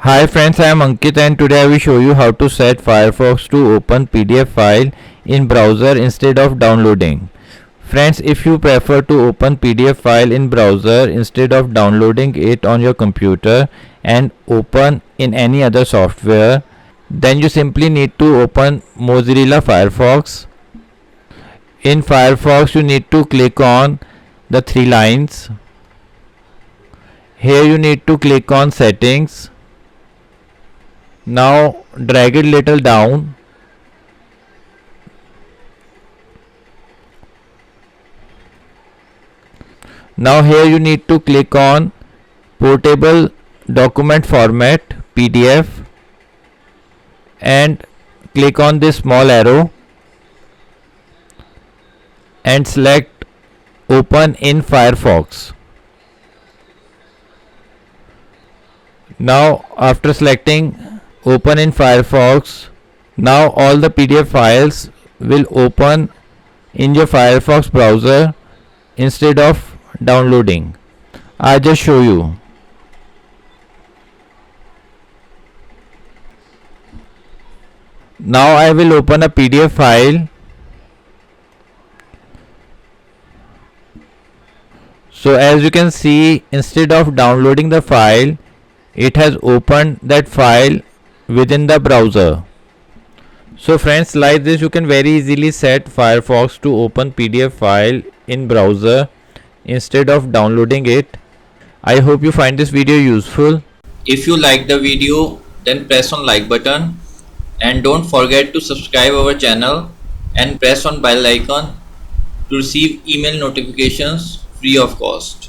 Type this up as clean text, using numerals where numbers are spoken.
Hi friends, I am Ankit and today I will show you how to set Firefox to open PDF file in browser instead of downloading. Friends, if you prefer to open PDF file in browser instead of downloading it on your computer and open in any other software, then you simply need to open Mozilla Firefox. In Firefox, you need to click on the three lines. Here you need to click on settings. Now drag it little down. Now here you need to click on portable document format PDF and click on this small arrow and select open in Firefox. Now after selecting open in Firefox, now all the PDF files will open in your Firefox browser instead of downloading. I'll just show you. Now I will open a PDF file. So as you can see, instead of downloading the file, it has opened that file within the browser. So friends, like this you can very easily set Firefox to open PDF file in browser instead of downloading it. I hope you find this video useful. If you like the video, then press on like button and don't forget to subscribe our channel and press on bell icon to receive email notifications free of cost.